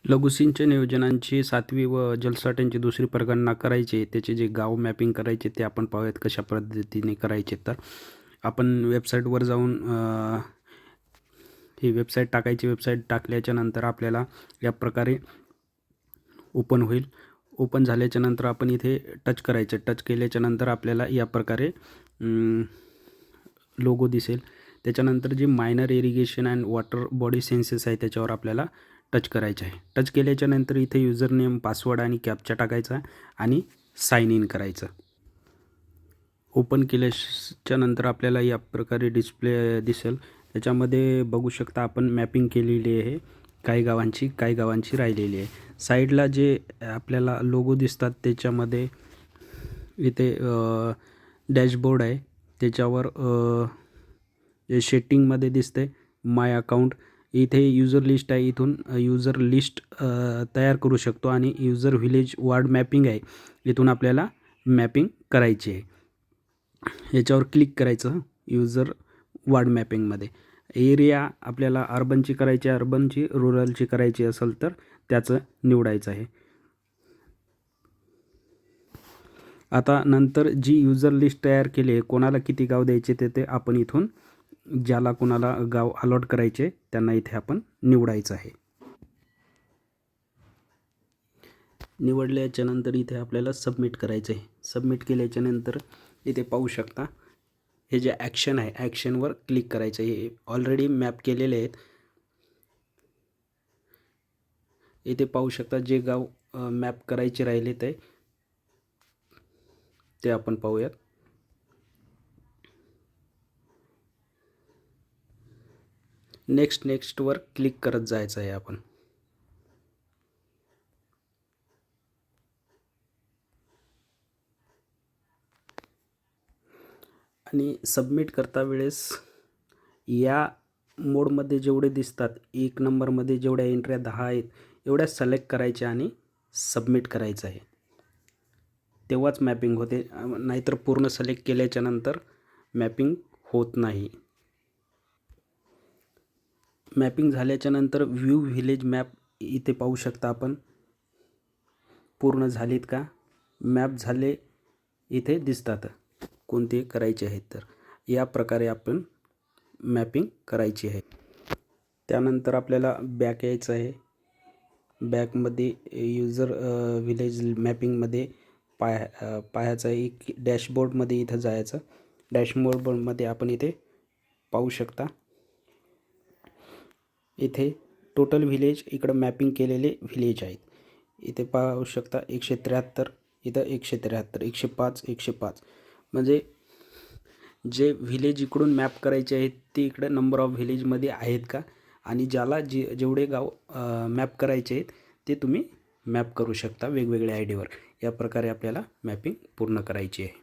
लघुसिंचन योजनांची 7वी व जलसाठ्यांची दुसरी परगणना करायची, त्याचे जे गाव मॅपिंग करायचे ते आपण पाहूयात कशा पद्धतीने करायचे. तर आपण वेबसाईटवर जाऊन ही वेबसाईट टाकायची. वेबसाईट टाकल्याच्या नंतर आपल्याला या प्रकारे ओपन होईल. ओपन झाल्याच्या नंतर आपण इथे टच करायचं. टच केल्याच्या नंतर आपल्याला या प्रकारे लोगो दिसेल. त्याच्यानंतर जे minor irrigation and water body census आहे त्याच्यावर आपल्याला टच करायचं आहे. टच केल्याच्या नंतर इथे युजर नेम, पासवर्ड आणि कॅप्चा टाकायचा आणि साइन इन करायचं. ओपन केल्याच्या नंतर आपल्याला या प्रकारे डिस्प्ले दिसेल. त्याच्यामध्ये बघू शकता आपण मॅपिंग केलेली आहे. काही गावांची राहिलेली आहे. साईडला जे आपल्याला लोगो दिसतात त्याच्यामध्ये इथे डॅशबोर्ड आहे. त्याच्यावर जे सेटिंगमध्ये दिसते माय अकाउंट, इथे युजर लिस्ट आहे. इथून युजर लिस्ट तयार करू शकतो आणि युजर व्हिलेज वार्ड मॅपिंग आहे. इथून आपल्याला मॅपिंग करायची आहे. याच्यावर क्लिक करायचं. युजर वार्ड मॅपिंगमध्ये एरिया आपल्याला अर्बनची करायची, अर्बनची, रुरलची करायची असेल तर त्याचं निवडायचं आहे. आता नंतर जी युजर लिस्ट तयार केली आहे, कोणाला किती गाव द्यायचे ते आपण इथून ज्याला कोणाला गाव अलॉट करायचे त्यांना इथे आपण निवडायचं आहे. निवडल्याच्या नंतर इथे आपल्याला सबमिट करायचं आहे. सबमिट केल्याच्या नंतर इथे पाहू शकता हे जे ॲक्शन आहे, ॲक्शनवर क्लिक करायचं. हे ऑलरेडी मॅप केलेले आहेत. इथे पाहू शकता जे गाव मॅप करायचे राहिले ते आपण पाहूयात. नेक्स्टवर क्लिक करत जायचं आहे आपण. आणि सबमिट करता वेळेस या मोडमध्ये जेवढे दिसतात, 1 नंबरमध्ये जेवढ्या एंट्र्या 10 आहेत एवढ्या सिलेक्ट करायच्या आणि सबमिट करायचं आहे. तेव्हाच मॅपिंग होते, नाहीतर पूर्ण सिलेक्ट केल्याच्या नंतर मॅपिंग होत नाही. मॅपिंग झाल्याच्या नंतर व्ह्यू व्हिलेज मॅप इथे पाहू शकता आपण. पूर्ण झालीत का, मॅप झाले इथे दिसतात कोणते करायचे आहेत. तर या प्रकारे आपण मॅपिंग करायची आहे. त्यानंतर आपल्याला बॅक यायचं आहे. बॅकमध्ये युजर व्हिलेज मॅपिंगमध्ये पाहायचं आहे. डॅशबोर्डमध्ये इथं जायचं. डॅशबोर्डमध्ये आपण इथे पाहू शकता. इथे टोटल व्हिलेज, इकडं मॅपिंग केलेले व्हिलेज आहेत. इथे पाहू शकता 173, इथं 173, 105, 105. म्हणजे जे व्हिलेज इकडून मॅप करायचे आहेत ते इकडं नंबर ऑफ व्हिलेजमध्ये आहेत का, आणि ज्याला जेवढे गाव मॅप करायचे आहेत ते तुम्ही मॅप करू शकता वेगवेगळ्या आय डीवर. या प्रकारे आपल्याला मॅपिंग पूर्ण करायची आहे.